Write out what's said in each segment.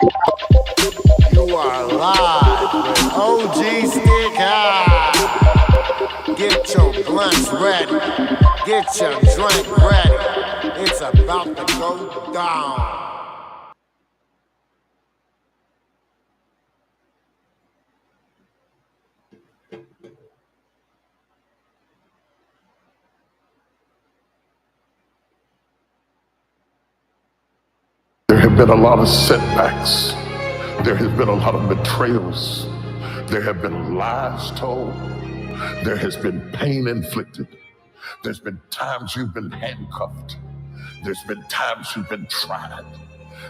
You are live with OG Stick High. Get your blunts ready. Get your drink ready. It's about to go down. There have been a lot of setbacks. There has been a lot of betrayals. There have been lies told. There has been pain inflicted. There's been times you've been handcuffed. There's been times you've been tried.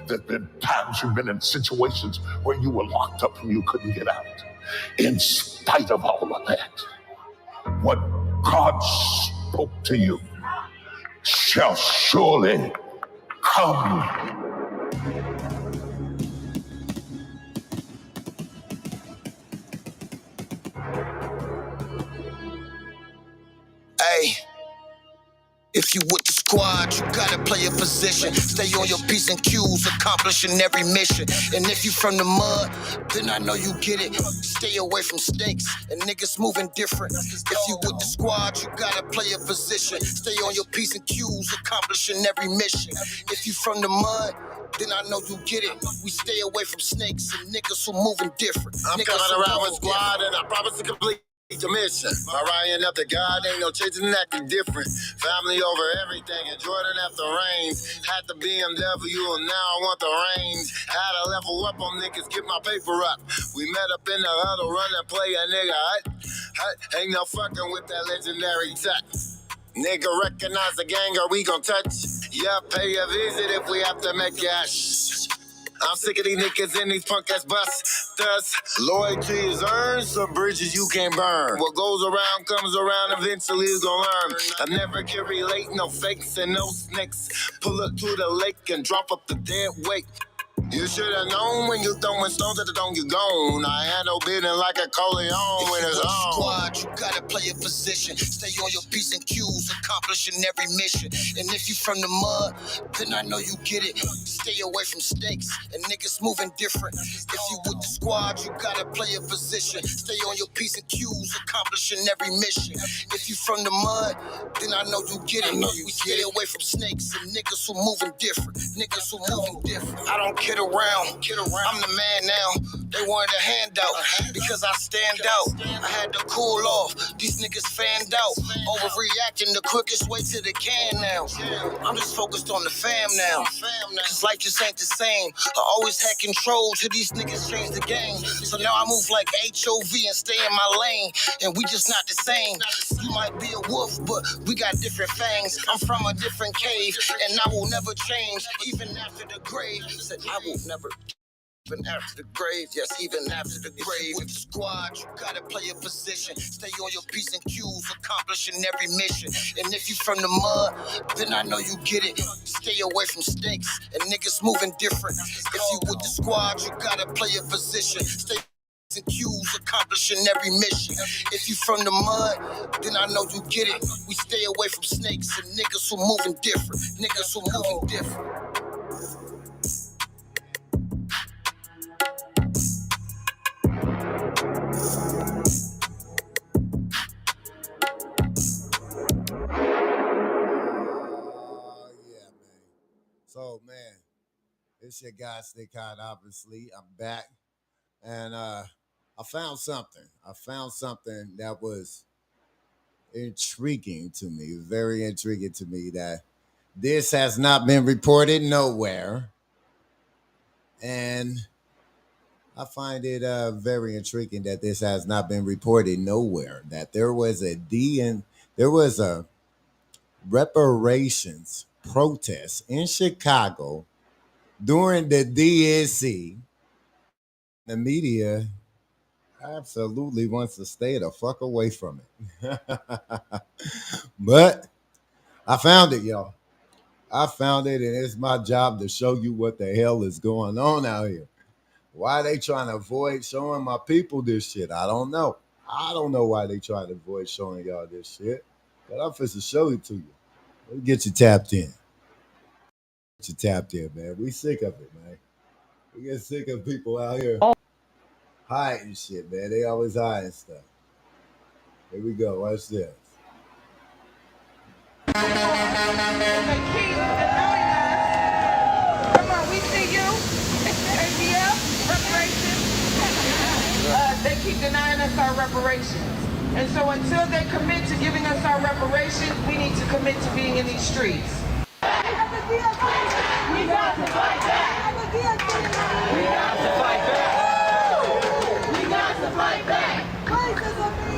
There's been times you've been in situations where you were locked up and you couldn't get out. In spite of all of that, what God spoke to you shall surely come. Hey, if you with the squad, you gotta play a position. Stay on your P's and Q's, accomplishing every mission. And if you from the mud, then I know you get it. Stay away from snakes and niggas moving different. If you with the squad, you gotta play a position. Stay on your P's and Q's, accomplishing every mission. If you from the mud, then I know you get it. We stay away from snakes and niggas who moving different. I'm coming around with squad and I promise to complete the mission. My Ryan after God, ain't no chasing acting different. Family over everything, and Jordan after rains. Had the BMW, and now I want the reins. Had to level up on niggas, get my paper up. We met up in the huddle, run and play a nigga hut. Ain't no fucking with that legendary touch. Nigga recognize the gang or we gon' touch. Yeah, pay a visit if we have to make cash. I'm sick of these niggas in these punk ass busts. Loyalty is earned, some bridges you can't burn. What goes around comes around, eventually you gon' learn. I never can relate, no fakes and no snakes. Pull up to the lake and drop up the dead weight. You should've known when you throwing stones at the dome, you gone. I handle bidding like a Corleone when it's on. Squad, you gotta play a position. Stay on your P's and Q's, accomplishing every mission. And if you from the mud, then I know you get it. Stay away from snakes and niggas moving different. If you with the squad, you gotta play a position. Stay on your P's and Q's, accomplishing every mission. If you from the mud, then I know you get it. We stay away from snakes and niggas who moving different. Niggas who moving different. I don't kid around. I'm the man now. They wanted a handout because I stand out. I had to cool off. These niggas fanned out. Overreacting the quickest way to the can now. I'm just focused on the fam now. Cause life just ain't the same. I always had control till these niggas changed the game. So now I move like HOV and stay in my lane. And we just not the same. You might be a wolf, but we got different fangs. I'm from a different cave, and I will never change, even after the grave. Said I will never. Even after the grave, yes, even after the grave. With the squad, you gotta play a position. Stay on your P's and Q's, accomplishing every mission. And if you from the mud, then I know you get it. Stay away from snakes and niggas moving different. If you with the squad, you gotta play a position. Stay and Q's, accomplishing every mission. If you from the mud, then I know you get it. We stay away from snakes and niggas who moving different. Niggas who moving different. So, man, it's your guy, Stick High, obviously. I'm back. And I found something. I found something that was intriguing to me, very intriguing to me, that this has not been reported nowhere. And I find it very intriguing that this has not been reported nowhere, that there was a reparations protest in Chicago during the DNC. The media absolutely wants to stay the fuck away from it. But I found it, y'all. I found it, and it's my job to show you what the hell is going on out here. Why they trying to avoid showing my people this shit? I don't know. I don't know why they trying to avoid showing y'all this shit. But I'm supposed to show it to you. Let me get you tapped in. Get you tapped in, man. We sick of it, man. We get sick of people out here hiding shit, man. They always hiding stuff. Here we go. Watch this. They keep denying us. Come on, we see you. ABF, reparations. They keep denying us our reparations. And so until they commit to giving us our reparations, we need to commit to being in these streets. We got to fight back. We got to fight back. We got to fight back. We got to fight back.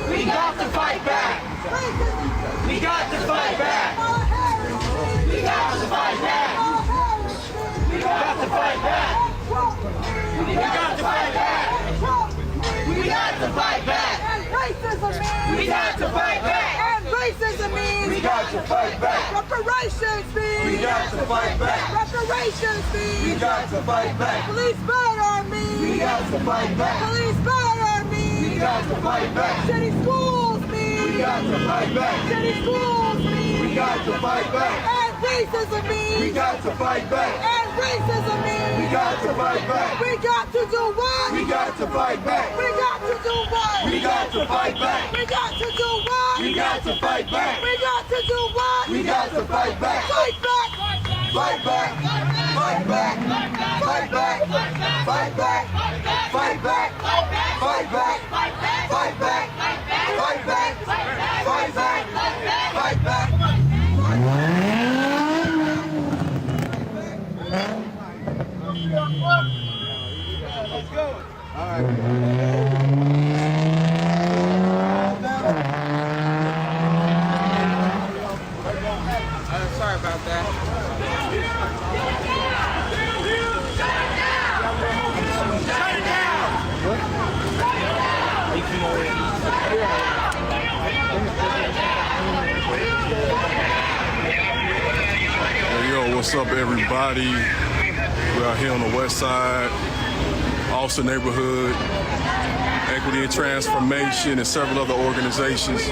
We got to fight back. We got to fight back. We got to fight back. We got to fight back. We got to fight back. We got to fight back. And racism means we got to fight back. Reparations means we got to fight back. Reparations means we got to fight back. Police murder means we got to fight back. Police murder means we got to fight back. City schools means we got to fight back. City schools means we got to fight back. And racism means we got to fight back. And racism means we got to fight back. We got to do what? We got to fight back. We got to do what? We got to fight back. We got to do what? We got to fight back. We got to do what? We got to fight back. Fight back. Fight back. Fight back. Fight back. Fight back. Fight back. Fight back. Fight back. Fight back. Fight back. Fight back. Fight back. Let's go. All right. Sorry about that. Shut it Hey, yo, what's up, everybody? We're out here on the west side, Austin neighborhood, Equity and Transformation, and several other organizations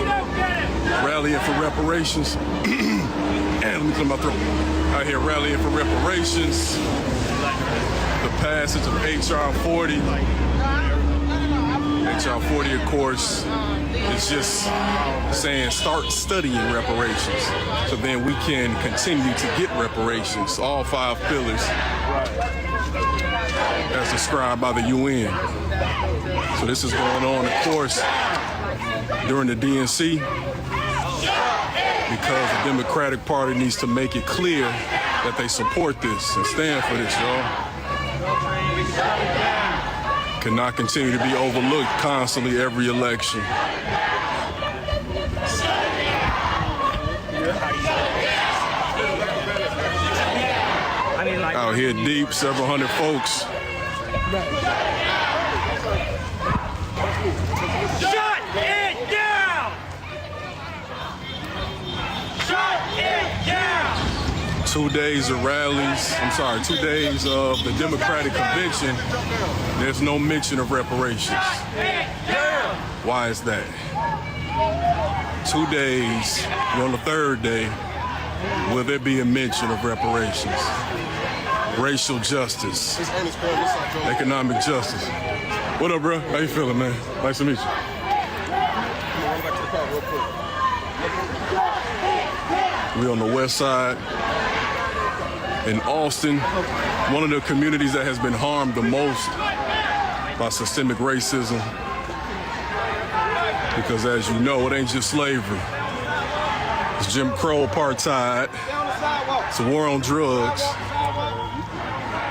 rallying for reparations. And let me clear my throat. Out here rallying for reparations. The passage of HR 40. HR 40, of course, is just saying start studying reparations so then we can continue to get reparations, all 5 pillars as described by the UN. So this is going on, of course, during the DNC because the Democratic Party needs to make it clear that they support this and stand for this, y'all. Cannot continue to be overlooked constantly every election. Out here deep, several hundred folks. Shut it down! Shut it down! 2 days of rallies, 2 days of the Democratic convention, there's no mention of reparations. Why is that? 2 days, we're on the 3rd day, will there be a mention of reparations? Racial justice, economic justice. What up, bro? How you feeling, man? Nice to meet you. We're on the west side in Austin, one of the communities that has been harmed the most by systemic racism. Because as you know, it ain't just slavery. It's Jim Crow, apartheid, it's a war on drugs,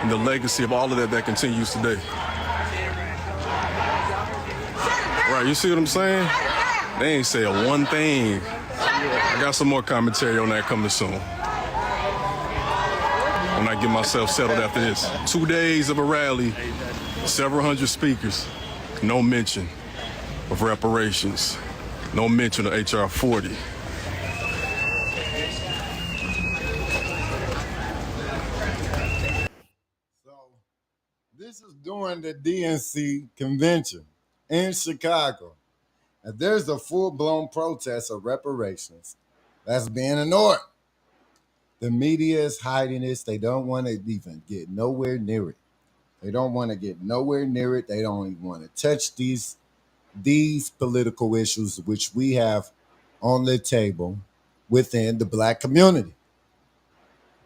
and the legacy of all of that continues today. Right, you see what I'm saying? They ain't say a one thing. I got some more commentary on that coming soon. When I get myself settled after this. 2 days of a rally, several hundred speakers, no mention of reparations, no mention of HR 40. This is during the DNC convention in Chicago. And there's a full-blown protest of reparations that's being ignored. The media is hiding this. They don't want to even get nowhere near it. They don't want to get nowhere near it. They don't even want to touch these political issues which we have on the table within the black community.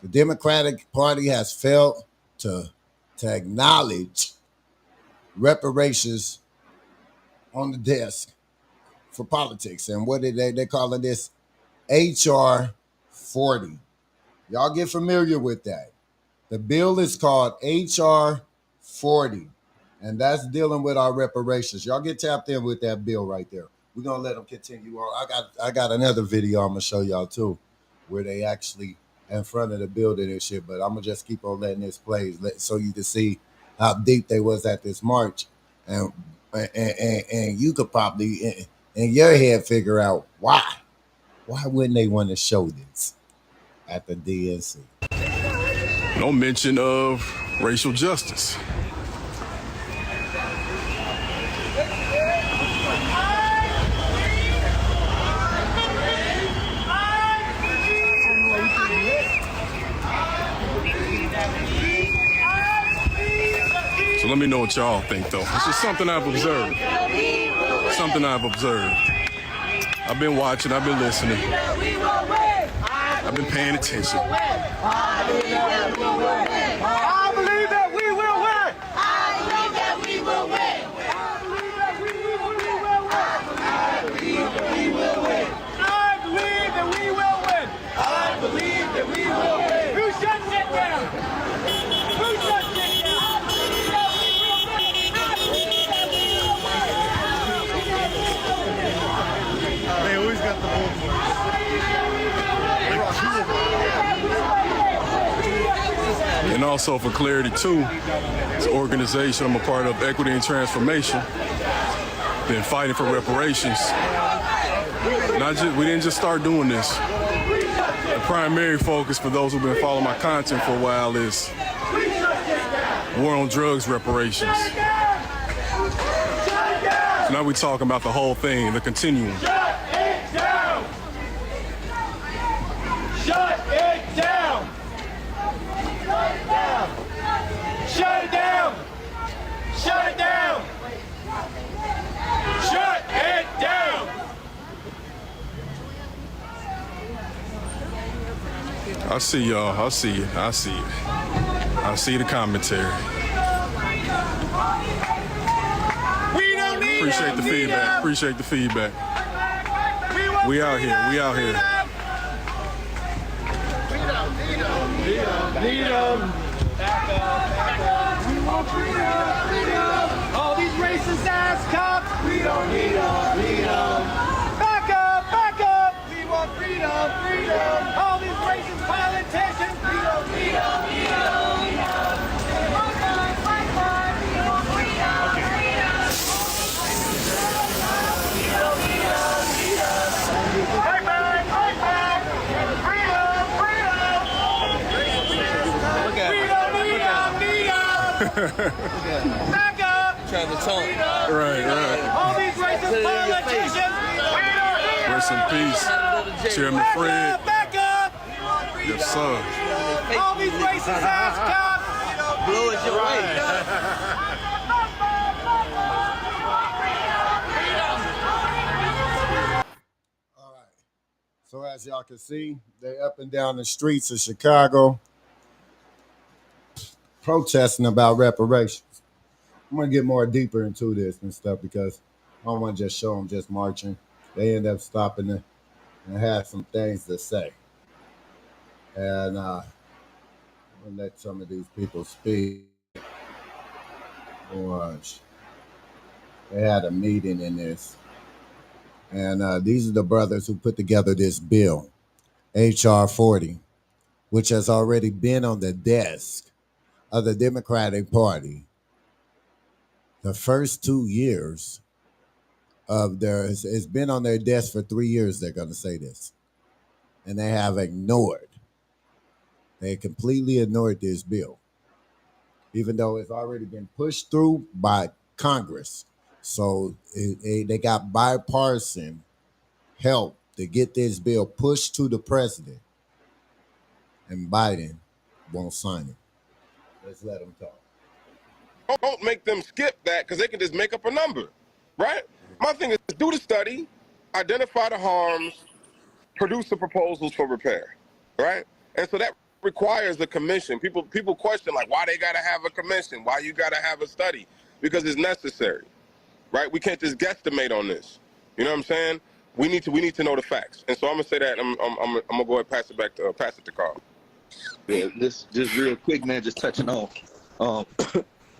The Democratic Party has failed to acknowledge reparations on the desk for politics. And what did they calling this? HR 40. Y'all get familiar with that. The bill is called HR 40, and that's dealing with our reparations. Y'all get tapped in with that bill right there. We're gonna let them continue on. I got another video I'm gonna show y'all too, where they actually in front of the building and shit. But I'm gonna just keep on letting this play, so you can see how deep they was at this march, and you could probably in your head figure out why wouldn't they want to show this at the DNC? No mention of racial justice. So let me know what y'all think, though. It's just something I've observed. Something I've observed. I've been watching, I've been listening. I've been paying attention. I believe that we will win. I believe that we will win. I believe that we will win. I believe that we will win. I believe that we will win. I believe that we will win. Who shuts it down? Who shuts it down? I believe that we will win. I believe that we will win. They always got the bullshit. And also for clarity too, this organization I'm a part of, Equity and Transformation, been fighting for reparations. We didn't just start doing this. The primary focus for those who've been following my content for a while is war on drugs reparations. So now we're talking about the whole thing, the continuum. Shut it down! Shut it down! Shut it down! Shut it down! Shut it down! I see y'all. I see it. I see it. I see the commentary. We don't need Appreciate the feedback. Appreciate the feedback. We out here. We out here. Need them. Back up. We want freedom. All these racist ass cops. We don't need them. Back up. We want freedom. All these racist politicians. We don't need them. Back up! Trying to taunt. Right. All these racist politicians! Rest in peace, Chairman Fred. Back up! Yes, sir. All these racist ass cops! Blow it your way. All right. So as y'all can see, they up and down the streets of Chicago protesting about reparations. I'm gonna get more deeper into this and stuff because I don't want to just show them just marching. They end up stopping and have some things to say. And I'm gonna let some of these people speak. Watch. They had a meeting in this. And these are the brothers who put together this bill, HR 40, which has already been on the desk of the Democratic Party the first 2 years of it's been on their desk for 3 years, they're going to say this. And they have they completely ignored this bill, even though it's already been pushed through by Congress. So they got bipartisan help to get this bill pushed to the president, and Biden won't sign it. Let's let him talk. don't make them skip that because they can just make up a number, right? My thing is do the study, identify the harms, produce the proposals for repair, right? And so that requires a commission. People question like why they gotta have a commission, why you gotta have a study, because it's necessary, right? We can't just guesstimate on this. You know what I'm saying? We need to know the facts. And so I'm gonna say that I'm gonna go ahead and pass it to Carl. Yeah, this just real quick, man. Just touching on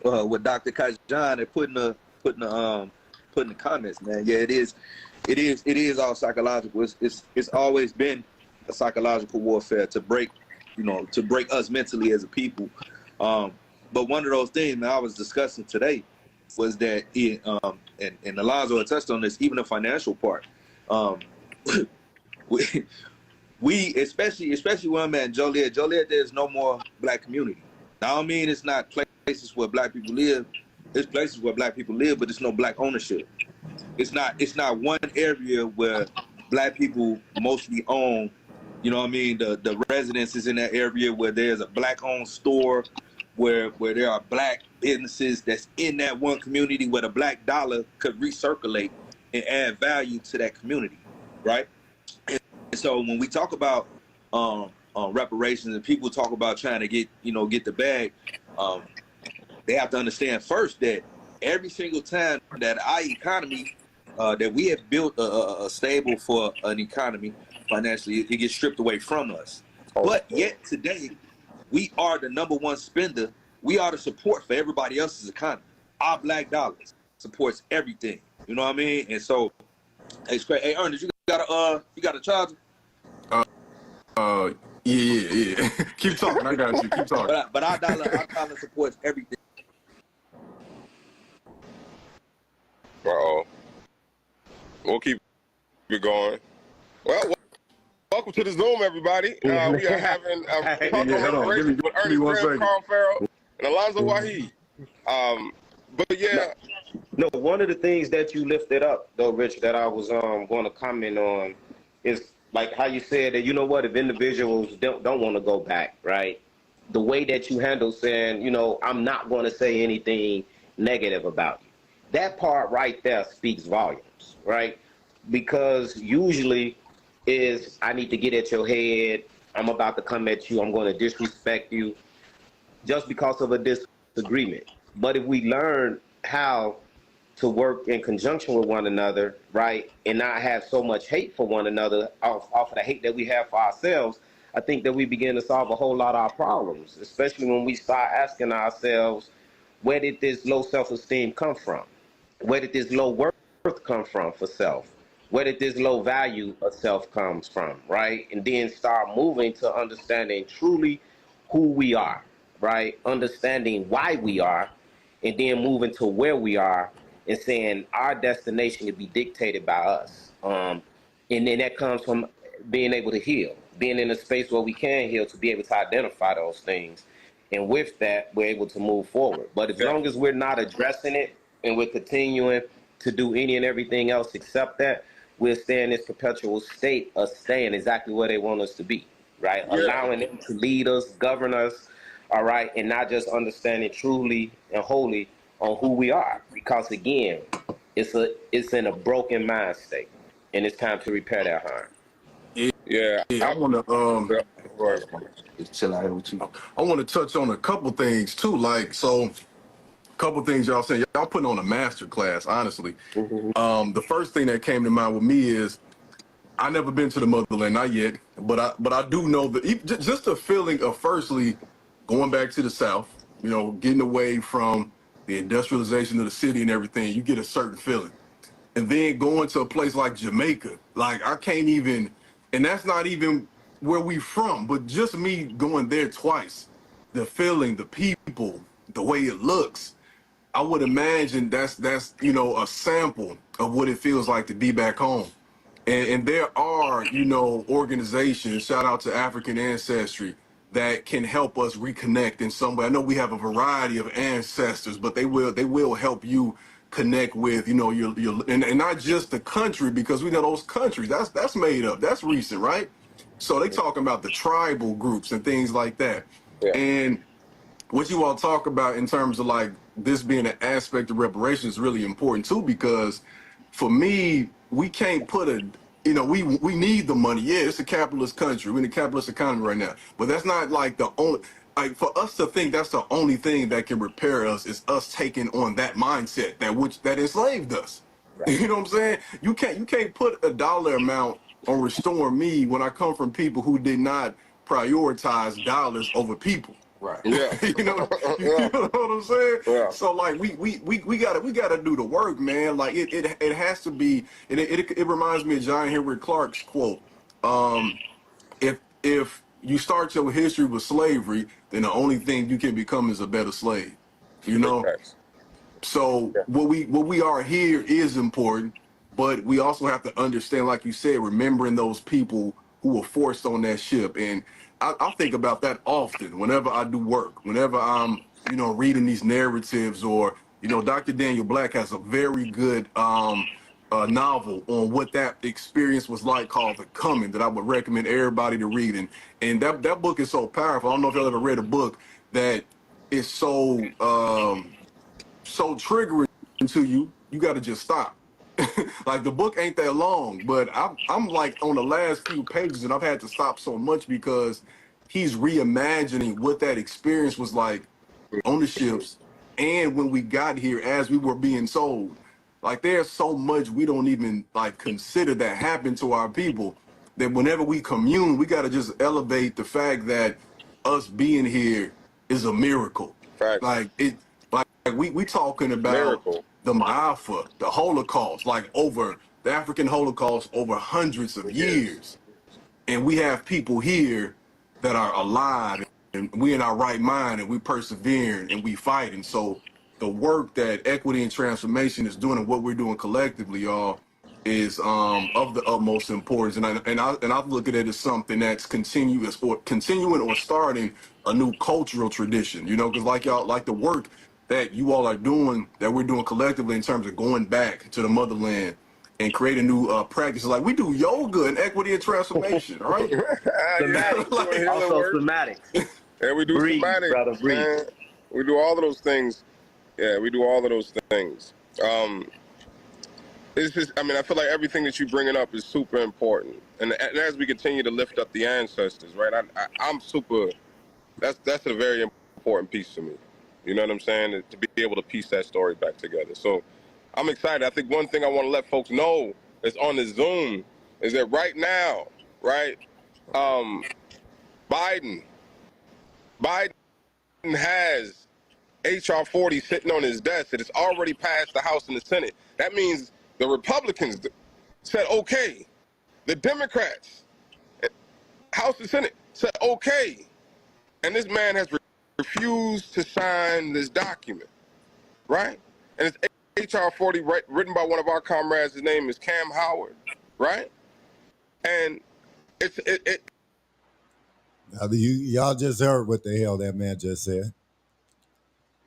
what Dr. Kajan had put in the comments, man. Yeah, it is all psychological. It's always been a psychological warfare to break us mentally as a people. But one of those things, man, I was discussing today was that and Alonzo had touched on this, even the financial part. We especially when I'm at Joliet, there's no more black community. Now, I mean, it's not places where black people live. It's places where black people live, but there's no black ownership. It's not one area where black people mostly own. You know what I mean? The residences in that area where there's a black-owned store, where there are black businesses that's in that one community where the black dollar could recirculate and add value to that community, right? And so when we talk about reparations and people talk about trying to get the bag, they have to understand first that every single time that our economy, that we have built a stable for an economy financially, it gets stripped away from us. But yet today, we are the number one spender. We are the support for everybody else's economy. Our black dollars supports everything. You know what I mean? And so it's great. Hey, Ernest, you got a charger? Yeah. Keep talking. I got you. Keep talking. But our dollar supports everything. We'll keep it going. Well, welcome to the Zoom, everybody. We are having a talk on reparations with Ernest Graham, Carl Farrell, and Alonzo Waheed. But yeah. No, one of the things that you lifted up, though, Rich, that I was going to comment on is like how you said that, you know what, if individuals don't want to go back, right? The way that you handle saying, I'm not going to say anything negative about you. That part right there speaks volumes, right? Because usually is I need to get at your head. I'm about to come at you. I'm going to disrespect you just because of a disagreement. But if we learn how to work in conjunction with one another, right, and not have so much hate for one another off of the hate that we have for ourselves, I think that we begin to solve a whole lot of our problems, especially when we start asking ourselves, where did this low self-esteem come from? Where did this low worth come from for self? Where did this low value of self comes from, right? And then start moving to understanding truly who we are, right? Understanding why we are, and then moving to where we are and saying our destination can be dictated by us. And then that comes from being able to heal, being in a space where we can heal, to be able to identify those things. And with that, we're able to move forward. But as long as we're not addressing it and we're continuing to do any and everything else except that, we'll stay in this perpetual state of staying exactly where they want us to be, right? Yeah. Allowing them to lead us, govern us, all right, and not just understanding truly and wholly on who we are. Because again, it's in a broken mind state, and it's time to repair that harm. Yeah. I want to Chill out with you. I want to touch on a couple things too. Like, so, a couple things y'all saying. Y'all putting on a master class, honestly. Mm-hmm. The first thing that came to mind with me is I never been to the motherland, not yet, but I do know that just the feeling of firstly going back to the South, getting away from the industrialization of the city and everything. You get a certain feeling, and then going to a place like Jamaica, like I can't even, and that's not even where we from, but just me going there twice, the feeling, the people, the way it looks, I would imagine that's a sample of what it feels like to be back home. And there are, organizations, shout out to African Ancestry, that can help us reconnect in some way. I know we have a variety of ancestors, but they will help you connect with, your and not just the country, because we know those countries, that's made up, that's recent, right? So they talking about the tribal groups and things like that. Yeah. And what you all talk about in terms of like this being an aspect of reparations is really important too, because for me, we can't put a, we need the money. Yeah, it's a capitalist country. We're in a capitalist economy right now. But that's not like the only, like for us to think that's the only thing that can repair us is us taking on that mindset that enslaved us. Right. You know what I'm saying? You can't put a dollar amount on restoring me when I come from people who did not prioritize dollars over people. Right. Yeah. you know, Yeah. you know what I'm saying? Yeah. So like we gotta do the work, man. Like it has to be, and it reminds me of John Henry Clark's quote. If you start your history with slavery, then the only thing you can become is a better slave. You know? Thanks. So what we are here is important, but we also have to understand, like you said, remembering those people who were forced on that ship. And I think about that often whenever I do work, whenever I'm, reading these narratives, or, Dr. Daniel Black has a very good novel on what that experience was like called The Coming that I would recommend everybody to read. And that book is so powerful. I don't know if y'all ever read a book that is so triggering to you, you got to just stop. Like the book ain't that long, but I'm like on the last few pages, and I've had to stop so much because he's reimagining what that experience was like on the ships and when we got here as we were being sold. Like there's so much we don't even like consider that happened to our people, that whenever we commune, we got to just elevate the fact that us being here is a miracle. Facts. Like we talking about Miracle. the Ma'afa, the Holocaust, like over the African Holocaust over hundreds of years. And we have people here that are alive, and we in our right mind, and we persevering, and we fighting. So the work that Equity and Transformation is doing and what we're doing collectively, y'all, is of the utmost importance. And I look at it as something that's continuing or starting a new cultural tradition, because like the work that you all are doing, that we're doing collectively in terms of going back to the motherland and creating new practices. Like we do yoga and Equity and Transformation, right? Somatics. Like, Also somatics. And we do Breathe, somatics, brother, breathe. man. We do all of those things. Yeah, we do all of those things. It's just, I feel like everything that you're bringing up is super important. And as we continue to lift up the ancestors, right, I'm super, that's a very important piece to me. You know what I'm saying? To be able to piece that story back together. So I'm excited. I think one thing I want to let folks know is on the Zoom is that right now, right, Biden has HR 40 sitting on his desk. It has already passed the House and the Senate. That means the Republicans said, okay. The Democrats, House and Senate, said, okay. And this man has refused to sign this document, right? And it's HR 40 written by one of our comrades. His name is Cam Howard, right? And Now, y'all just heard what the hell that man just said.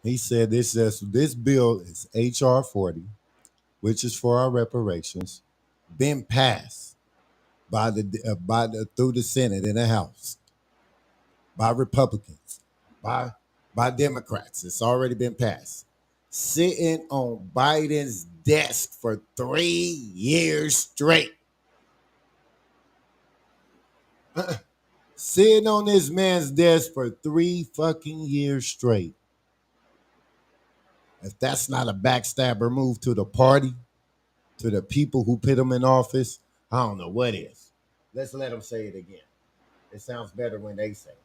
He said this bill is HR 40, which is for our reparations, been passed through the Senate and the House, by Republicans, by Democrats. It's already been passed. Sitting on Biden's desk for 3 years straight. Sitting on this man's desk for 3 fucking years straight. If that's not a backstabber move to the party, to the people who put him in office, I don't know what is. Let's let them say it again. It sounds better when they say it.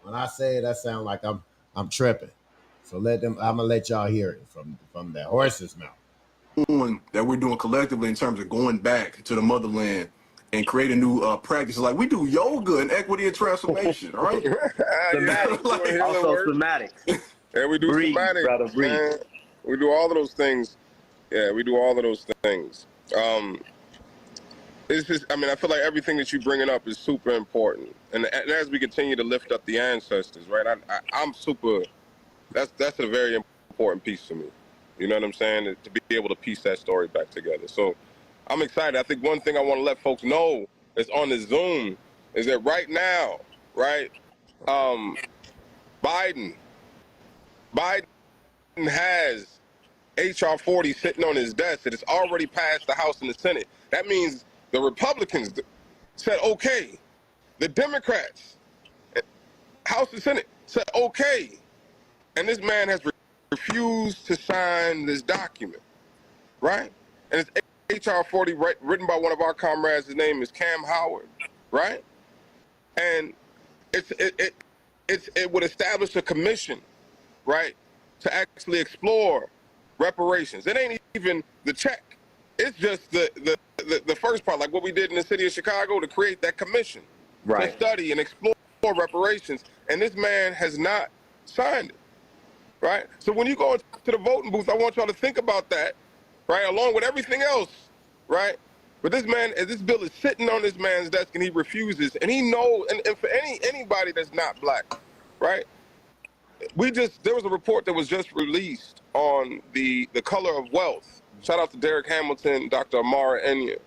When I say it, I sound like I'm tripping. So I'm gonna let y'all hear it from the horse's mouth. That we're doing collectively in terms of going back to the motherland and creating new practices. Like we do yoga and Equity and Transformation, right? Somatics. Like, Also somatics. And we do Breathe, somatics, brother, breathe. man. We do all of those things. Yeah, we do all of those things. It's just, I feel like everything that you're bringing up is super important. And as we continue to lift up the ancestors, right, I'm super, that's a very important piece to me. You know what I'm saying? To be able to piece that story back together. So I'm excited. I think one thing I want to let folks know is on the Zoom is that right now, right, Biden has HR 40 sitting on his desk that it's already passed the House and the Senate. That means the Republicans said okay. The Democrats, House and Senate, said okay. And this man has refused to sign this document, right? And it's HR 40 written by one of our comrades. His name is Cam Howard, right? And it would establish a commission, right, to actually explore reparations. It ain't even the check. It's just the first part, like what we did in the city of Chicago to create that commission to study and explore reparations. And this man has not signed it, right? So when you go into the voting booth, I want y'all to think about that, right, along with everything else, right? But this man, this bill is sitting on this man's desk and he refuses. And he knows, and for anybody that's not black, right? There was a report that was just released on the color of wealth. Shout out to Derek Hamilton, Dr. Amara Enya.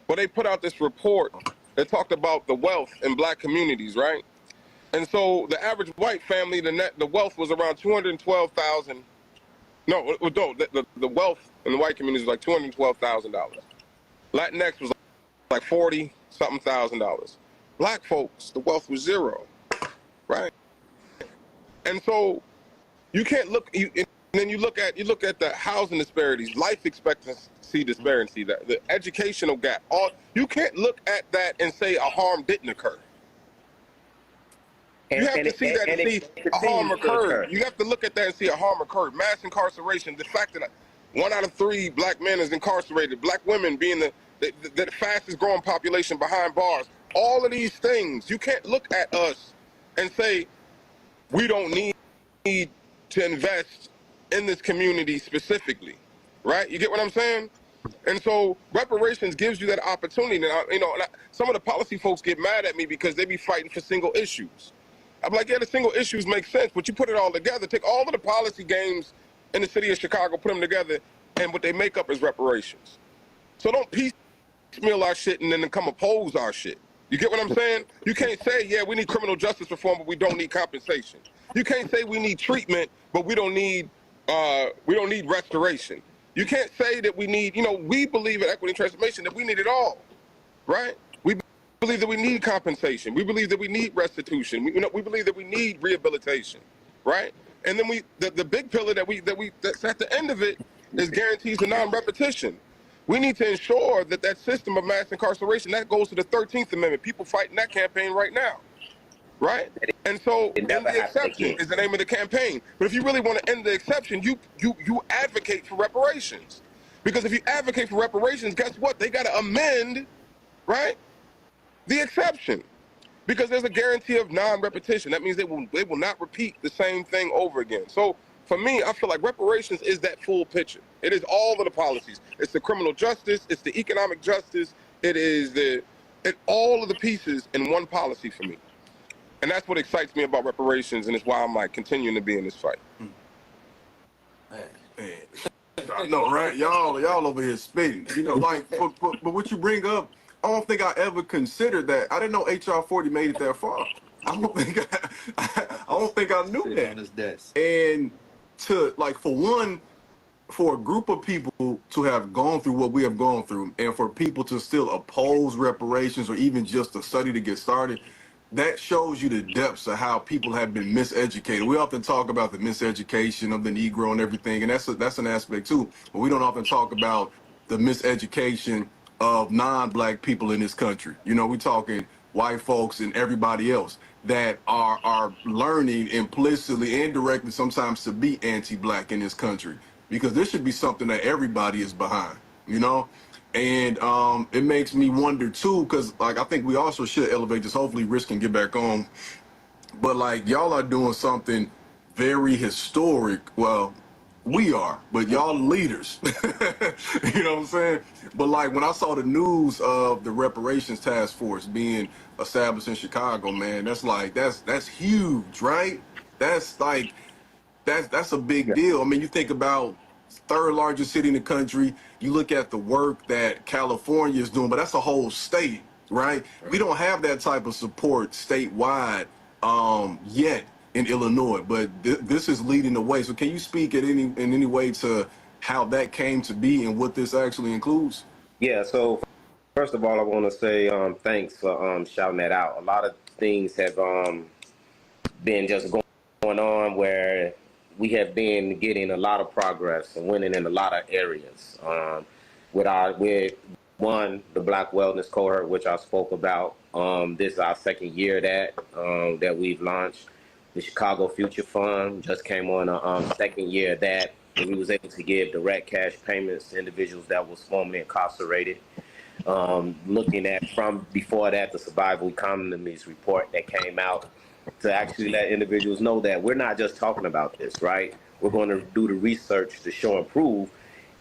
But they put out this report that talked about the wealth in black communities, right? And so the average white family, the wealth was around 212,000. No, the wealth in the white community was like $212,000. Latinx was like 40-something thousand dollars. Black folks, the wealth was zero, right? And so you can't look. And then you look at the housing disparities, life expectancy disparity, the educational gap. You can't look at that and say a harm didn't occur. You have to see that and see a harm occurred. You have to look at that and see a harm occurred. Mass incarceration, the fact that 1 out of 3 black men is incarcerated, black women being the fastest growing population behind bars. All of these things, you can't look at us and say, we don't need to invest in this community specifically, right? You get what I'm saying? And so reparations gives you that opportunity. And some of the policy folks get mad at me because they be fighting for single issues. I'm like, yeah, the single issues make sense, but you put it all together. Take all of the policy games in the city of Chicago, put them together, and what they make up is reparations. So don't piecemeal our shit and then come oppose our shit. You get what I'm saying? You can't say, yeah, we need criminal justice reform, but we don't need compensation. You can't say we need treatment, but we don't need restoration. You can't say that we need, we believe in equity and transformation that we need it all, right? We believe that we need compensation. We believe that we need restitution. We believe that we need rehabilitation, right? And then the big pillar that's at the end of it is guarantees of non-repetition. We need to ensure that system of mass incarceration, that goes to the 13th Amendment. People fighting that campaign right now, right? And so end the exception is the name of the campaign. But if you really want to end the exception, you advocate for reparations. Because if you advocate for reparations, guess what? They got to amend, right, the exception. Because there's a guarantee of non-repetition. That means they will not repeat the same thing over again. So for me, I feel like reparations is that full picture. It is all of the policies. It's the criminal justice. It's the economic justice. It is all of the pieces in one policy for me. And that's what excites me about reparations, and it's why I'm like continuing to be in this fight. Man. I know, right? Y'all over here spitting. But what you bring up, I don't think I ever considered that. I didn't know HR 40 made it that far. I don't think I knew that. And for a group of people to have gone through what we have gone through, and for people to still oppose reparations or even just to study to get started, that shows you the depths of how people have been miseducated. We often talk about the miseducation of the Negro and everything, and that's an aspect too. But we don't often talk about the miseducation of non-black people in this country. We're talking white folks and everybody else that are learning implicitly and directly sometimes to be anti-black in this country, because this should be something that everybody is behind, And it makes me wonder too, because I think we also should elevate this. Hopefully Rich can get back on. But y'all are doing something very historic. Well, we are, but y'all leaders. You know what I'm saying? But when I saw the news of the reparations task force being established in Chicago, man, that's huge, right? That's a big deal. I mean, you think about third largest city in the country. You look at the work that California is doing, but that's a whole state, right? We don't have that type of support statewide yet in Illinois, but this is leading the way. So can you speak in any way to how that came to be and what this actually includes? Yeah, so first of all, I want to say thanks for shouting that out. A lot of things have been just going on where we have been getting a lot of progress and winning in a lot of areas. With one, the Black Wellness Cohort, which I spoke about. This is our second year that we've launched. The Chicago Future Fund just came on a second year of that. We was able to give direct cash payments to individuals that was formerly incarcerated. Looking at from before that, the Survival Economies report that came out to actually let individuals know that we're not just talking about this, right? We're going to do the research to show and prove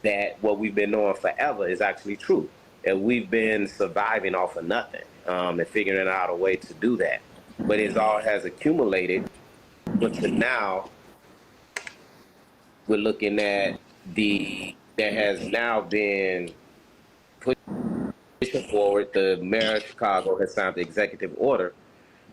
that what we've been knowing forever is actually true. And we've been surviving off of nothing and figuring out a way to do that. But it all has accumulated. But to now, we're looking at there has now been pushing forward. The mayor of Chicago has signed the executive order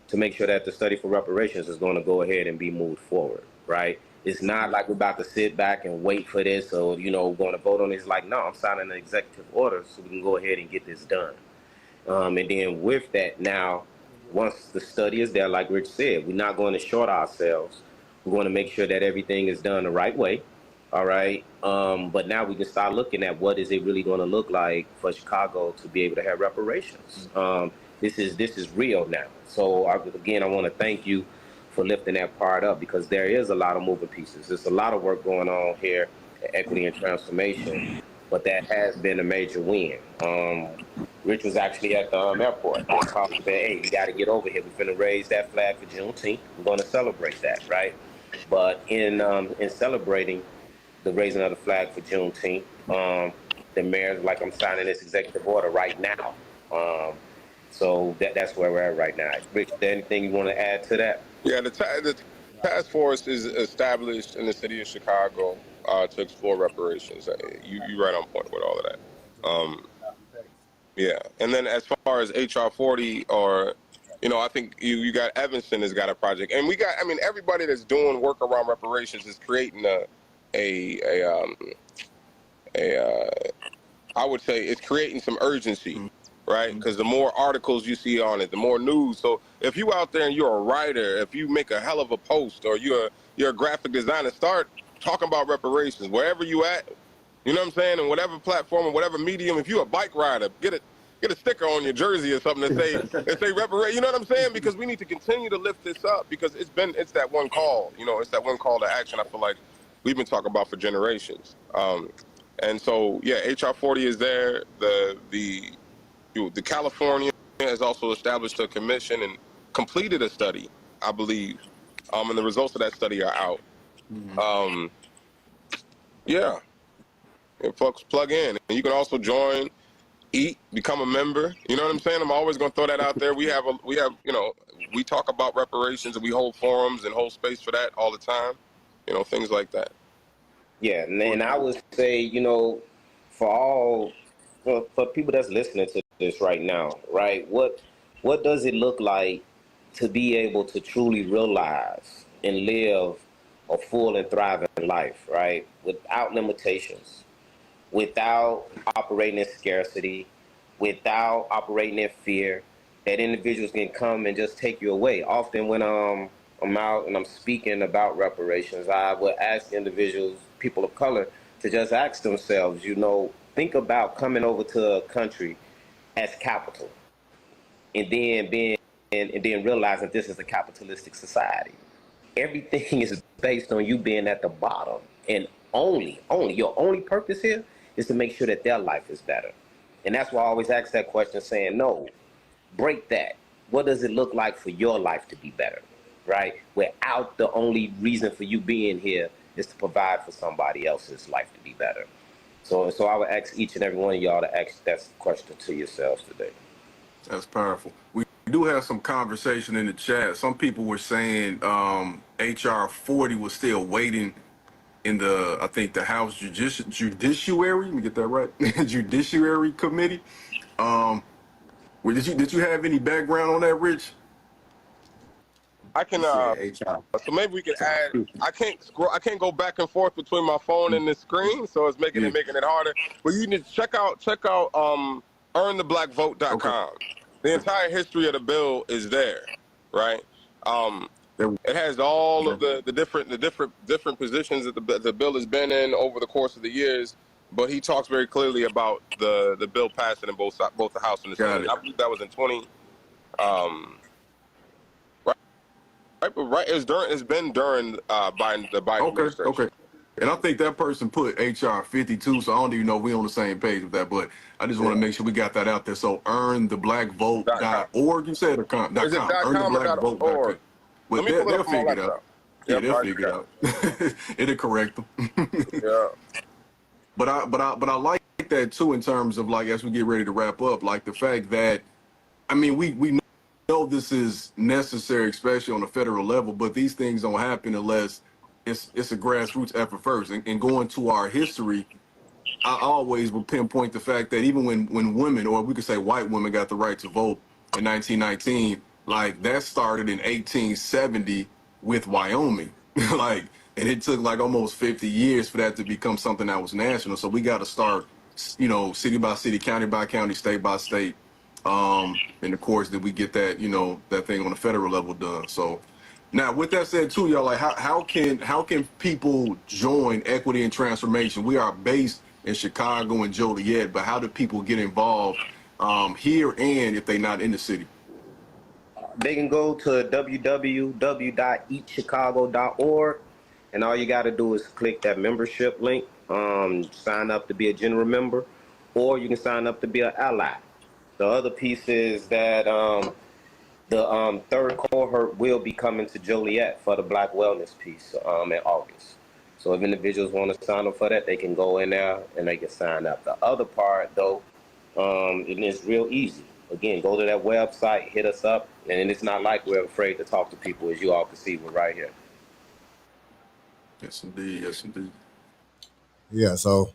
to make sure that the study for reparations is going to go ahead and be moved forward, right? It's not like we're about to sit back and wait for this or, going to vote on this. Like, no, I'm signing an executive order so we can go ahead and get this done. And then with that now, once the study is there, like Rich said, we're not going to short ourselves. We're going to make sure that everything is done the right way, all right? But now we can start looking at what is it really going to look like for Chicago to be able to have reparations. This is real now. So again, I want to thank you for lifting that part up because there is a lot of moving pieces. There's a lot of work going on here at Equity and Transformation, but that has been a major win. Rich was actually at the airport. They called me, hey, you got to get over here. We're going to raise that flag for Juneteenth. We're going to celebrate that, right? But in celebrating the raising of the flag for Juneteenth, the mayor's like, I'm signing this executive order right now. So that's where we're at right now. Rich, is there anything you want to add to that? Yeah, the task force is established in the city of Chicago to explore reparations. You right on point with all of that. Yeah, and then as far as HR 40, or I think you got Evanston has got a project, and we got. I mean, everybody that's doing work around reparations is creating I would say it's creating some urgency. Right, because the more articles you see on it, the more news. So if you out there and you're a writer, if you make a hell of a post, or you're a graphic designer, start talking about reparations wherever you at. You know what I'm saying? And whatever platform or whatever medium. If you're a bike rider, get a sticker on your jersey or something that say reparations. You know what I'm saying? Because we need to continue to lift this up because it's that one call. It's that one call to action. I feel like we've been talking about for generations. And so yeah, HR 40 is there. The California has also established a commission and completed a study, I believe, and the results of that study are out. Yeah, folks, plug in, and you can also join, eat, become a member. You know what I'm saying? I'm always going to throw that out there. We have, we talk about reparations and we hold forums and hold space for that all the time. Things like that. Yeah, and I would say, for people that's listening to this right now, right? What does it look like to be able to truly realize and live a full and thriving life, right? Without limitations, without operating in scarcity, without operating in fear, that individuals can come and just take you away. Often when I'm out and I'm speaking about reparations, I would ask individuals, people of color, to just ask themselves, think about coming over to a country as capital, and then realizing this is a capitalistic society. Everything is based on you being at the bottom, and only your only purpose here is to make sure that their life is better. And that's why I always ask that question, saying, no, break that. What does it look like for your life to be better, right? Without the only reason for you being here is to provide for somebody else's life to be better. So I would ask each and every one of y'all to ask that question to yourselves today. That's powerful. We do have some conversation in the chat. Some people were saying HR 40 was still waiting in I think the House Judiciary. Let me get that right. Judiciary Committee. Did you have any background on that, Rich? I can. So maybe we can add. I can't scroll. I can't go back and forth between my phone and the screen, so it's making it harder. But you need to check out earntheblackvote.com. The entire history of the bill is there, right? It has all of the different positions that the bill has been in over the course of the years. But he talks very clearly about the bill passing in both the House and the Senate. I believe that was in 20. Right. It's been during the Biden administration. Okay. And I think that person put HR 52, so I don't even know if we're on the same page with that. But I just want to make sure we got that out there. So earntheblackvote.org, you said, or .com? Is it .com or .org? Well, they'll figure it out. Yeah, they'll figure it out. It'll correct them. Yeah. But I like that too, in terms of, like, as we get ready to wrap up, like the fact that, I mean, we know this is necessary, especially on the federal level, but these things don't happen unless it's a grassroots effort first. And going to our history, I always will pinpoint the fact that even when women, or we could say white women, got the right to vote in 1919, like, that started in 1870 with Wyoming. And it took like almost 50 years for that to become something that was national. So we got to start, city by city, county by county, state by state. And of course, that we get that, that thing on the federal level done. So now, with that said too, y'all, like, how can people join Equity and Transformation? We are based in Chicago and Joliet, but how do people get involved here, and if they're not in the city? They can go to www.eatchicago.org, and all you got to do is click that membership link, sign up to be a general member, or you can sign up to be an ally. The other piece is that the third cohort will be coming to Joliet for the Black Wellness piece in August. So if individuals want to sign up for that, they can go in there and they can sign up. The other part, though, it is real easy. Again, go to that website, hit us up, and it's not like we're afraid to talk to people. As you all can see, we're right here. Yes, indeed. Yes, indeed. Yeah, so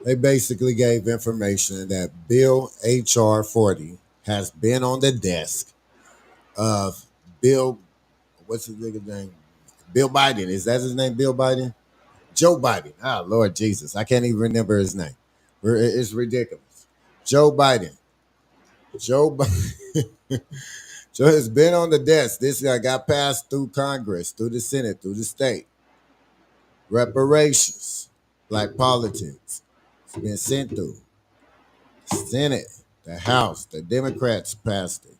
they basically gave information that Bill HR 40 has been on the desk of Bill, what's his nigga's name? Bill Biden. Is that his name, Bill Biden? Joe Biden. Ah, Lord Jesus. I can't even remember his name. It's ridiculous. Joe Biden. Joe has been on the desk. This guy got passed through Congress, through the Senate, through the state. Reparations, black politics. It's been sent through Senate, the House, the Democrats passed it,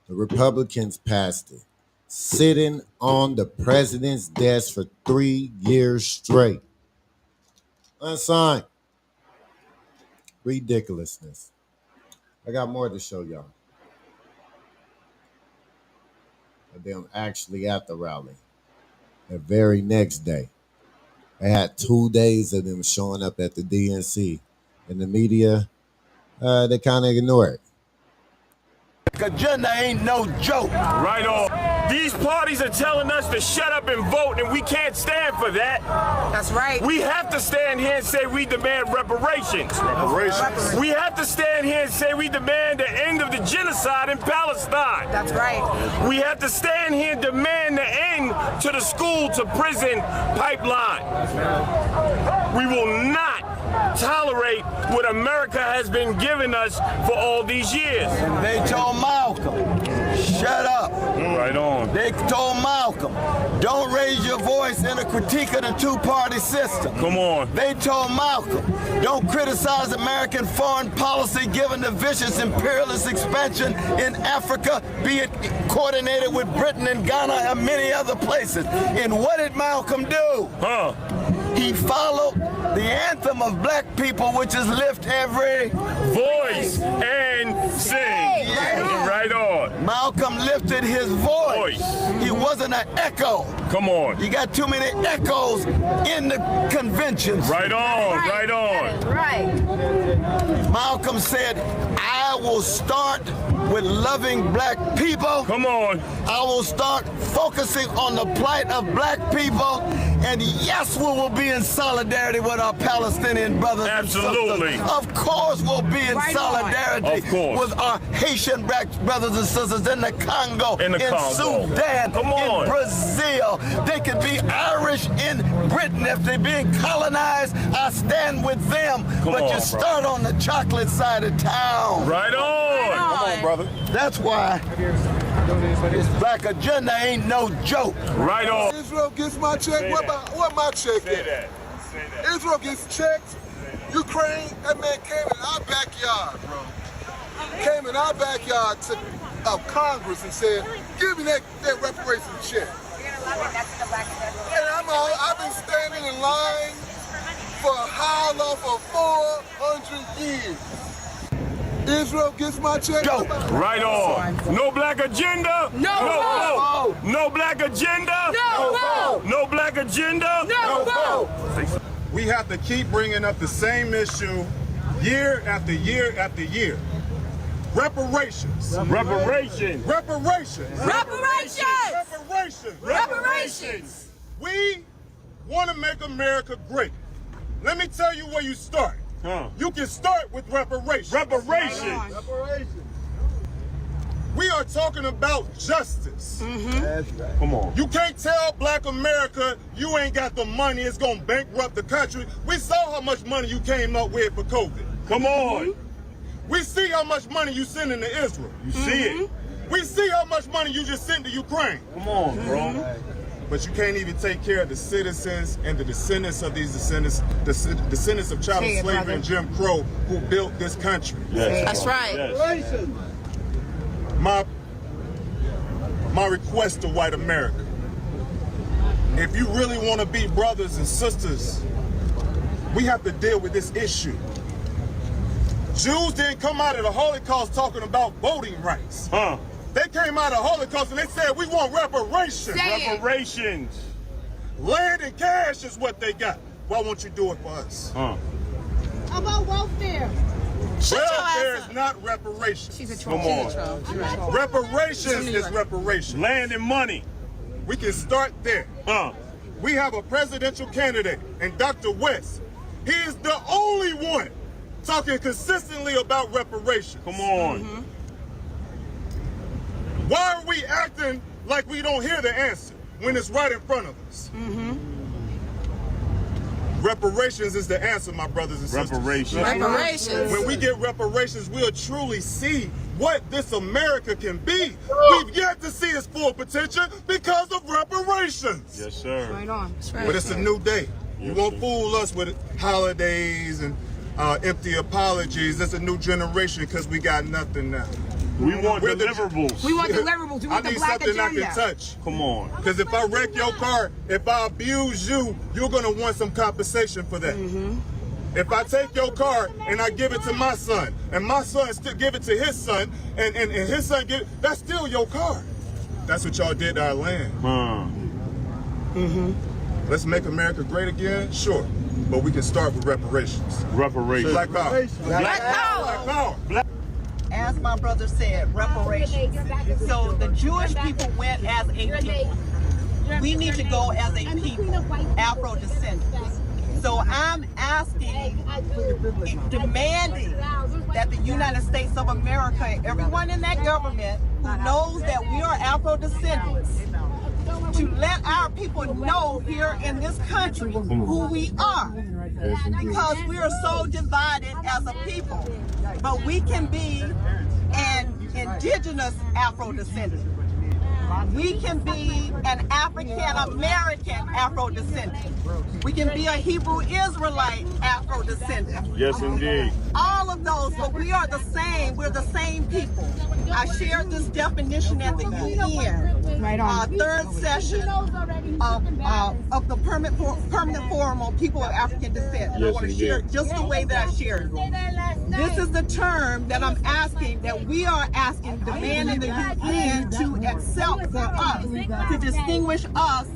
the Republicans passed it, sitting on the president's desk for 3 years straight. Unsigned. Ridiculousness. I got more to show y'all. Of them actually at the rally. The very next day. They had 2 days of them showing up at the DNC. And the media, they kind of ignored it. Agenda ain't no joke. Right on. These parties are telling us to shut up and vote, and we can't stand for that. That's right. We have to stand here and say we demand reparations. Reparations. We have to stand here and say we demand the end of the genocide in Palestine. That's right. We have to stand here and demand the end to the school to prison pipeline. We will not tolerate what America has been giving us for all these years. They told Malcolm, shut up. Right on. They told Malcolm, don't raise your voice in a critique of the two-party system. Come on. They told Malcolm, don't criticize American foreign policy given the vicious imperialist expansion in Africa, be it coordinated with Britain and Ghana and many other places. And what did Malcolm do? He followed the anthem of black people, which is lift every voice and sing. Yeah. Right on. Malcolm lifted his voice. He wasn't an echo. Come on. You got too many echoes in the conventions. Right on. Right on. Right. Malcolm said, I will start with loving black people. Come on. I will start focusing on the plight of black people, And yes, we will be in solidarity with our Palestinian brothers and sisters. Of course we'll be in solidarity with our Haitian brothers and sisters in the Congo, in Sudan, in Brazil. They could be Irish in Britain. If they're being colonized, I stand with them. But you start on the chocolate side of town. Right on. Come on, brother. That's why this black agenda ain't no joke. Right on. Israel gets my check. What my check is? Israel gets checks. Ukraine, that man came in our backyard, bro. Came in our backyard of Congress and said, give me that reparations check. And I've been standing in line for how long? For 400 years. Israel gets my check. Go. Right on. No black agenda. No vote. No black agenda. No vote. No black agenda. No vote. We have to keep bringing up the same issue year after year after year. Reparations. Reparations. Reparations. Reparations. Reparations. Reparations. We want to make America great. Let me tell you where you start. You can start with reparations. Reparations. We are talking about justice. That's right. Come on. You can't tell black America you ain't got the money, it's gonna bankrupt the country. We saw how much money you came up with for COVID. Come on. We see how much money you sending to Israel. You see it. We see how much money you just sent to Ukraine. Come on, bro. But you can't even take care of the citizens and the descendants of these descendants, descendants of chattel slavery and Jim Crow who built this country. Yes. That's right. Yes. My request to white America, if you really want to be brothers and sisters, we have to deal with this issue. Jews didn't come out of the Holocaust talking about voting rights. They came out of the Holocaust and they said, we want reparations. Reparations. Land and cash is what they got. Why won't you do it for us? How about welfare? Welfare is not reparations. She's a troll. Come on. She's a troll. Reparations is reparations. Land and money. We can start there. We have a presidential candidate, and Dr. West, he is the only one talking consistently about reparations. Come on. Why are we acting like we don't hear the answer when it's right in front of us? Reparations is the answer, my brothers and sisters. Reparations. Reparations. When we get reparations, we'll truly see what this America can be. We've yet to see its full potential because of reparations. Yes, sir. Right on. But it's a new day. You won't fool us with holidays and empty apologies. It's a new generation because we got nothing now. We want deliverables. We want deliverables. We want I the need black something agenda. I can touch. Come on. Because if I wreck your car, if I abuse you, you're going to want some compensation for that. If I take your car and I give it to my son, and my son still give it to his son, and his son give it, that's still your car. That's what y'all did to our land. Let's make America great again? Sure. But we can start with reparations. Reparations. Black power. Black power. Black power. As my brother said, reparations. So the Jewish people went as a people. We need to go as a people, Afro-descendants. So I'm asking, demanding that the United States of America, everyone in that government who knows that we are Afro-descendants, to let our people know here in this country who we are. Because we are so divided as a people. But we can be an indigenous Afro-descendant. We can be an African-American Afro-descendant. We can be a Hebrew Israelite Afro-descendant. Yes, indeed. All of those, but we are the same. We're the same people. I shared this definition at the UN, third session of the permanent forum on people of African descent. And I want to share it just the way that I shared it. This is the term that I'm asking, that we are asking, demanding the UN to accept for us, to distinguish us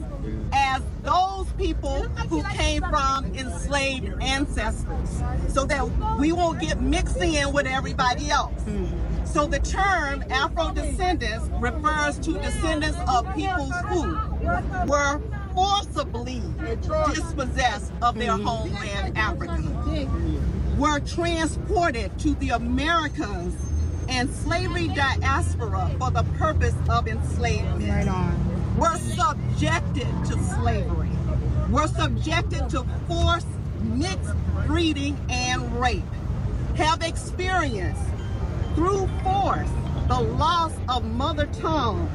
as those people who came from enslaved ancestors, so that we won't get mixed in with everybody else. So the term Afro-descendants refers to descendants of peoples who were forcibly dispossessed of their homeland, Africa, were transported to the Americas and slavery diaspora for the purpose of enslavement. Right on. Were subjected to slavery. Were subjected to forced mixed breeding and rape. Have experienced through force the loss of mother tongue,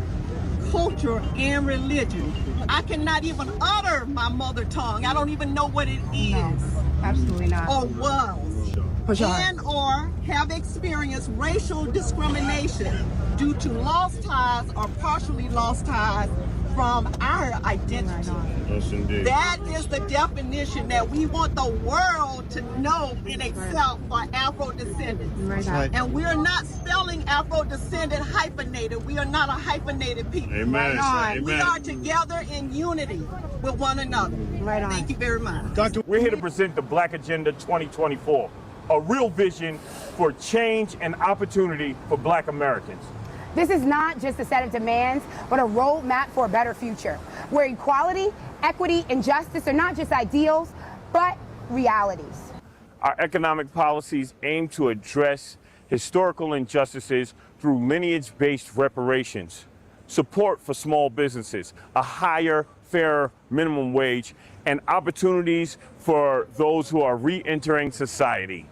culture, and religion. I cannot even utter my mother tongue. I don't even know what it is. No, absolutely not. Or was. For sure. And or have experienced racial discrimination due to lost ties or partially lost ties from our identity. Yes, indeed. That is the definition that we want the world to know and accept for Afro-descendants. Right. And we're not spelling Afro-descendant hyphenated. We are not a hyphenated people. Amen. Amen. We are together in unity with one another. Right on. Thank you very much. We're here to present the Black Agenda 2024, a real vision for change and opportunity for Black Americans. This is not just a set of demands, but a roadmap for a better future, where equality, equity, and justice are not just ideals, but realities. Our economic policies aim to address historical injustices through lineage-based reparations, support for small businesses, a higher, fairer minimum wage, and opportunities for those who are re-entering society.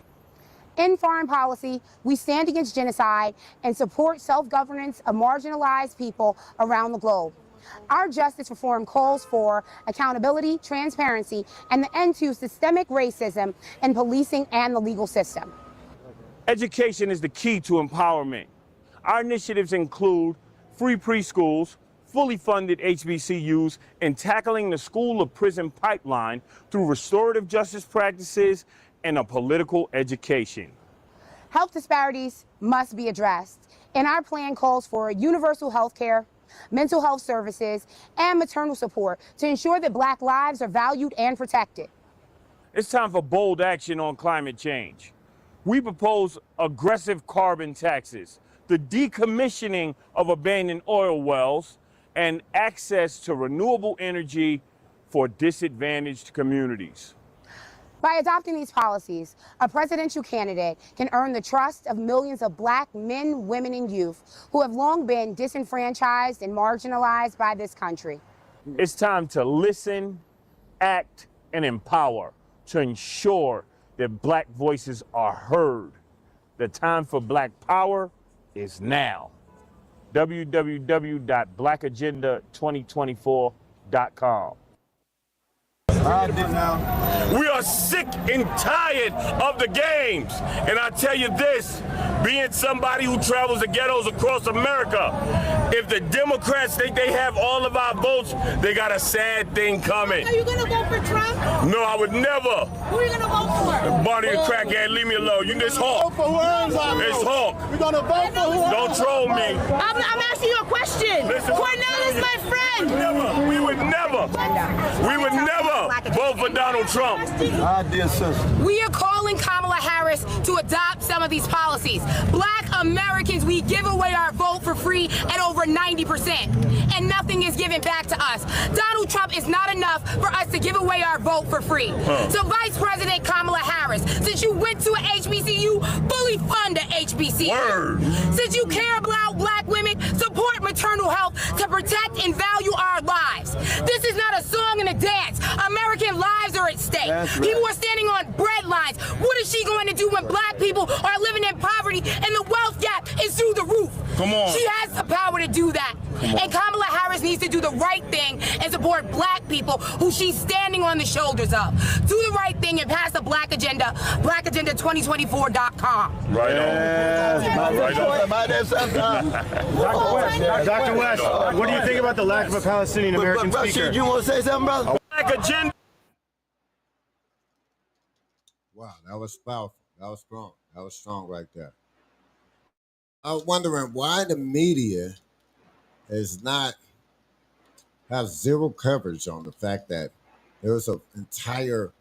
In foreign policy, we stand against genocide and support self-governance of marginalized people around the globe. Our justice reform calls for accountability, transparency, and the end to systemic racism in policing and the legal system. Education is the key to empowerment. Our initiatives include free preschools, fully funded HBCUs, and tackling the school of prison pipeline through restorative justice practices and a political education. Health disparities must be addressed, and our plan calls for universal health care, mental health services, and maternal support to ensure that Black lives are valued and protected. It's time for bold action on climate change. We propose aggressive carbon taxes, the decommissioning of abandoned oil wells, and access to renewable energy for disadvantaged communities. By adopting these policies, a presidential candidate can earn the trust of millions of Black men, women, and youth who have long been disenfranchised and marginalized by this country. It's time to listen, act, and empower to ensure that Black voices are heard. The time for Black power is now. www.blackagenda2024.com. We are sick and tired of the games. And I tell you this, being somebody who travels the ghettos across America, if the Democrats think they have all of our votes, they got a sad thing coming. Are you going to vote for Trump? No, I would never. Who are you going to vote for? Barney the crackhead, leave me alone. You just Hawk. It's Hawk. We're going to vote for who? Don't troll me. I'm asking you a question. Listen. Cornell is my friend. We would never vote for Donald Trump. Dear sister. We are calling Kamala Harris to adopt some of these policies. Black Americans, we give away our vote for free at over 90%, and nothing is given back to us. Donald Trump is not enough for us to give away our vote for free. So Vice President Kamala Harris, since you went to an HBCU, fully fund an HBCU. Word. Since you care about Black women, support maternal health to protect and value our lives. This is not a song and a dance. American lives are at stake. That's right. People are standing on bread lines. What is she going to do when Black people are living in poverty and the wealth gap is through the roof? Come on. She has the power to do that. And Kamala Harris needs to do the right thing and support Black people who she's standing on the shoulders of. Do the right thing and pass the Black Agenda, blackagenda2024.com. Right on. Dr. West, what do you think about the lack of a Palestinian American speaker? You want to say something, brother? Black Agenda. Wow, that was powerful. That was strong. That was strong right there. I was wondering why the media is not have zero coverage on the fact that there was an entire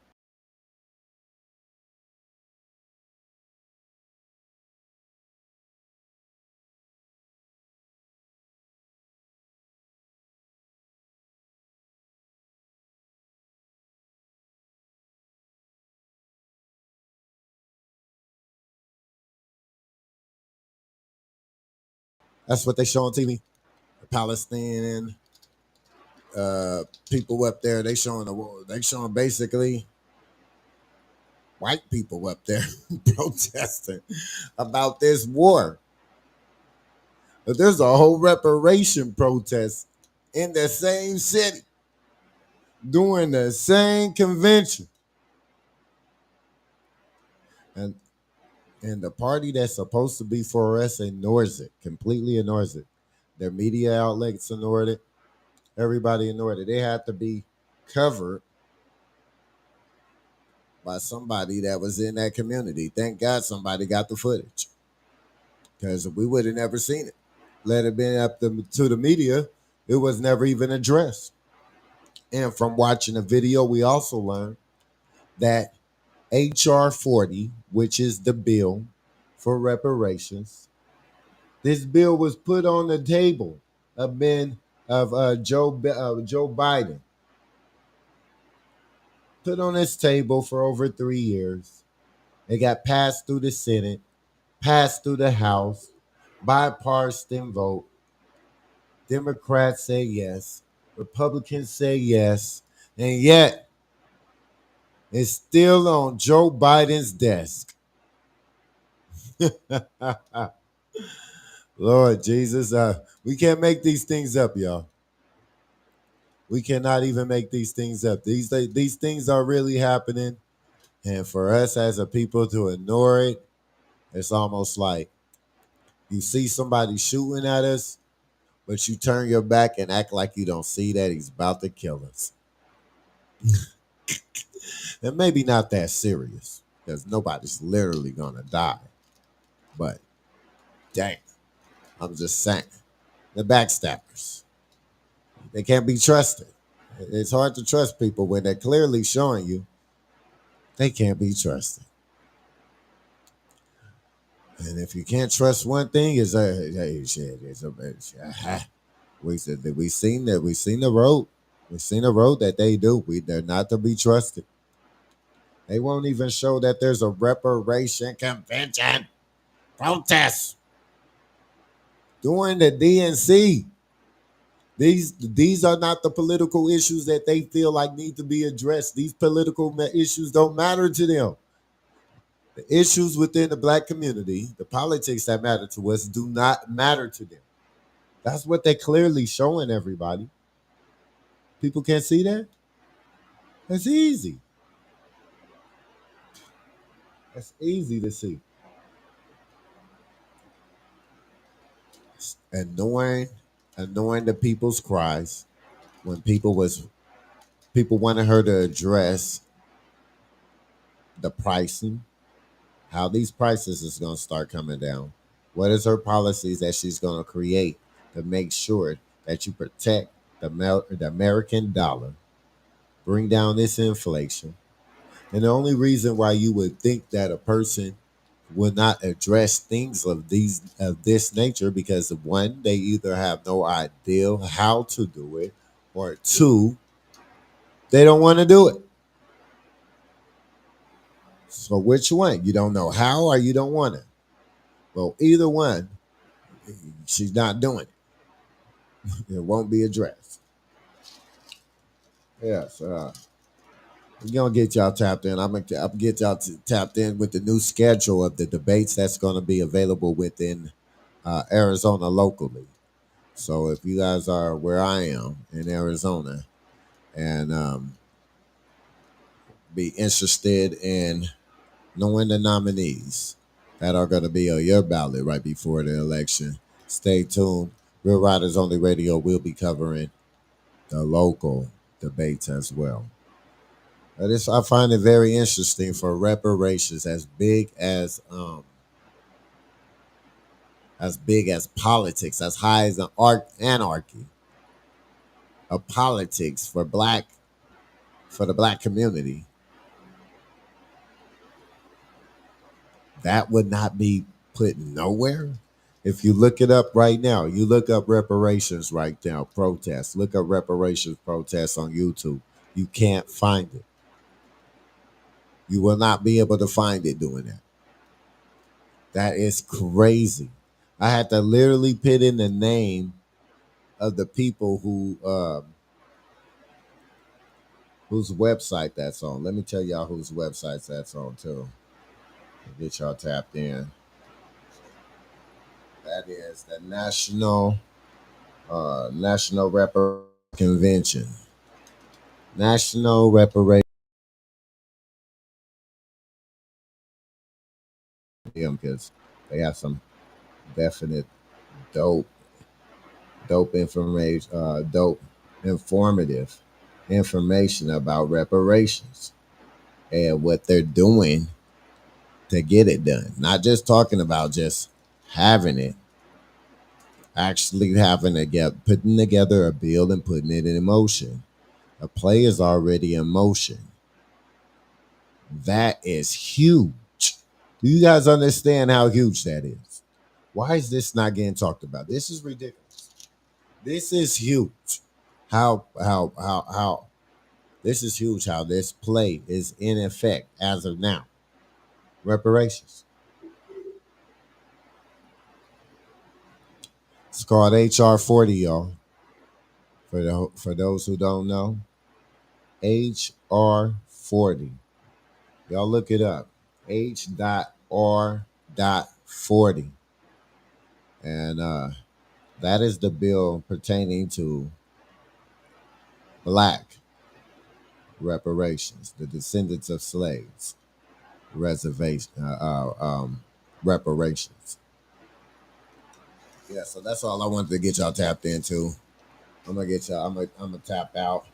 That's what they show on TV. The Palestinian people up there. They showing basically white people up there protesting about this war. But there's a whole reparation protest in the same city during the same convention. And the party that's supposed to be for us ignores it, completely ignores it. Their media outlets ignored it. Everybody ignored it. They had to be covered by somebody that was in that community. Thank God somebody got the footage, because we would have never seen it. Let it been up to the media, it was never even addressed. And from watching the video, we also learned that HR 40, which is the bill for reparations, this bill was put on the table of Joe Biden. Put on this table for over 3 years. It got passed through the Senate, passed through the House, bipartisan vote. Democrats say yes, Republicans say yes, and yet it's still on Joe Biden's desk. Lord Jesus, we can't make these things up, y'all. We cannot even make these things up. These things are really happening, and for us as a people to ignore it, it's almost like you see somebody shooting at us, but you turn your back and act like you don't see that he's about to kill us. And maybe not that serious, because nobody's literally gonna die. But dang, I'm just saying, the backstabbers, they can't be trusted. It's hard to trust people when they're clearly showing you they can't be trusted. And if you can't trust one thing, it's we said that we seen the road. We've seen the road that they do. They're not to be trusted. They won't even show that there's a reparation convention protest during the DNC. These are not the political issues that they feel like need to be addressed. These political issues don't matter to them. The issues within the black community, the politics that matter to us, do not matter to them. That's what they're clearly showing everybody. People can't see that? That's easy. That's easy to see. Annoying the people's cries when people wanted her to address the pricing, how these prices is going to start coming down. What is her policies that she's going to create to make sure that you protect the American dollar, bring down this inflation? And the only reason why you would think that a person would not address things of this nature, because one, they either have no idea how to do it, or two, they don't want to do it. So which one? You don't know how, or you don't want it? Well, either one, she's not doing it. It won't be addressed. Yes, we're gonna get y'all tapped in. I'm gonna get y'all tapped in with the new schedule of the debates that's gonna be available within Arizona locally. So if you guys are where I am in Arizona and be interested in knowing the nominees that are going to be on your ballot right before the election, stay tuned. Real Riders Only Radio will be covering the local debates as well. I find it very interesting for reparations, as big as politics, as high as anarchy of politics for the black community. That would not be put nowhere. If you look it up right now, you look up reparations right now, protests. Look up reparations protests on YouTube. You can't find it. You will not be able to find it doing that. That is crazy. I had to literally put in the name of the people whose website that's on. Let me tell y'all whose websites that's on too. Get y'all tapped in. That is the National Reparations Convention. National Reparations, because they have some definite dope information, informative information about reparations and what they're doing to get it done. Not just talking about just having it, actually putting together a bill and putting it in motion. A play is already in motion. That is huge. Do you guys understand how huge that is? Why is this not getting talked about? This is ridiculous. This is huge. How this is huge how this play is in effect as of now. Reparations. It's called HR 40, y'all. For those who don't know, HR 40. Y'all look it up. H.R.40. And that is the bill pertaining to Black reparations, the descendants of slaves, reparations. Yeah, so that's all I wanted to get y'all tapped into. I'm gonna tap out.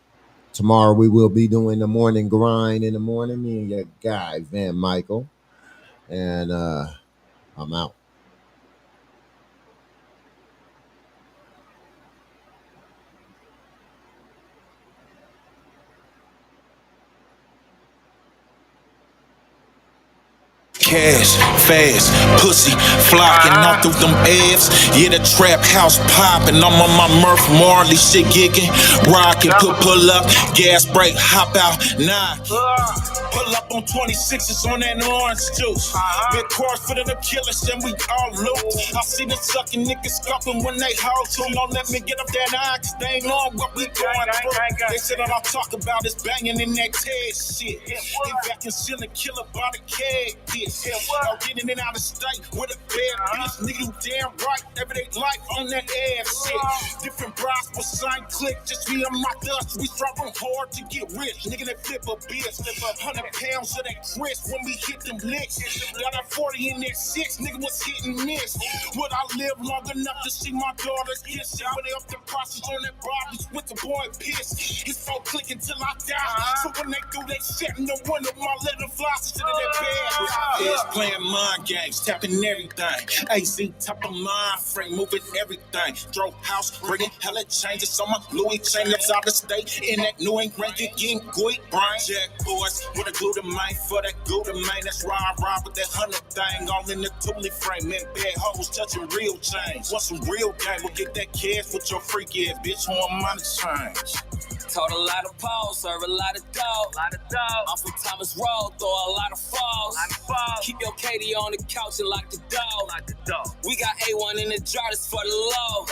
Tomorrow we will be doing the morning grind in the morning. Me and your guy Van Michael, and I'm out. Cash, fast, pussy, flocking all through them abs. Yeah, the trap house popping. I'm on my Murph Marley shit gigging. Rockin', pull up, gas brake, hop out, pull up on 26s on that orange juice. Big cars for the killers and we all loot. I see the sucking niggas scuffing when they hold to. Don't let me get up that eye, cause they ain't on what we going through. They said all I talk about is banging in that Ted shit. They back concealing killer by the keg, bitch. I'm getting it out of state with a bad bitch. Nigga, you damn right. Everyday life on that ass shit. Different bras, but same click. Just me and my dust. We struggle hard to get rich. Nigga, they flip a bitch. 100 pounds of that crisp when we hit them licks. Got a 40 in that 6. Nigga was hit and miss. Would I live long enough to see my daughters get shit? When they up the process on that bodies with the boy piss. His phone clicking till I die. So when they do they shit in the window, my little flies to that bed. Is playing mind games, tapping everything. AZ top of mind frame, moving everything. Drove house, bringing hella changes on my Louis chain that's out of state. In that New England, getting good brain. Jack boys with a glutamine for that glutamine. That's ride with that 100 thing. All in the Thule frame. And bad hoes touching real change. Want some real game? We'll get that cash with your freaky ass bitch on money change. Told a lot of balls, serve a lot of dog. I'm from Thomas Road, throw a lot of falls. Keep your Katie on the couch and lock the door. We got A1 in the jar, that's for the low.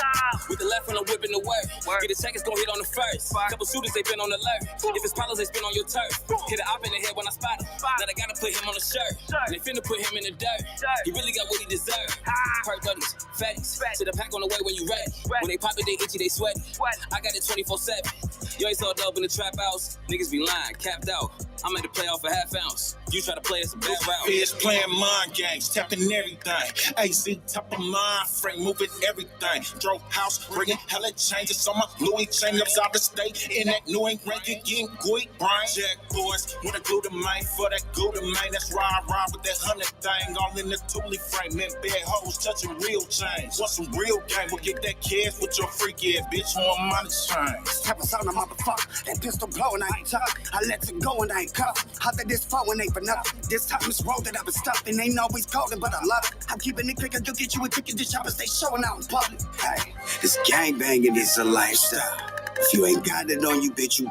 With the left on the whip in the work. Get the checkers, gon' hit on the first. Couple shooters, they been on alert. If it's problems, they spin on your turf. Hit an op in the head when I spot him. Now they gotta put him on the shirt. And they finna put him in the dirt. He really got what he deserved. Perk buddies, fatties. To the pack on the way when you ready. When they pop it, they itchy, they sweaty. I got it 24/7. You ain't so dope in the trap house. Niggas be lying, capped out. I'm at the play off a half ounce. You try to play us a bad route. Bitch playing mind games, tapping everything. AZ top of mind frame, moving everything. Drove house, bringing hella changes on my Louis chain that's out of state. In that New England, getting good brain. Jack boys with a glutamine for that glutamine. That's ride with that 100 thing. All in the Thule frame. And bad hoes touching real change. Want some real game? We'll get that cash with your freaky ass bitch on money change. Type of sound a motherfucker. That pistol blowing, I ain't tough. I let it go and I ain't cuffed. How that this phone ain't for nothing. This time it's rolled that I've been stuffing. Ain't always golden, but I love it. I'm keeping it quicker, you'll get you a ticket. The shoppers, they showing out in public. Hey, this gangbanging is a lifestyle. If you ain't got it on you, bitch, you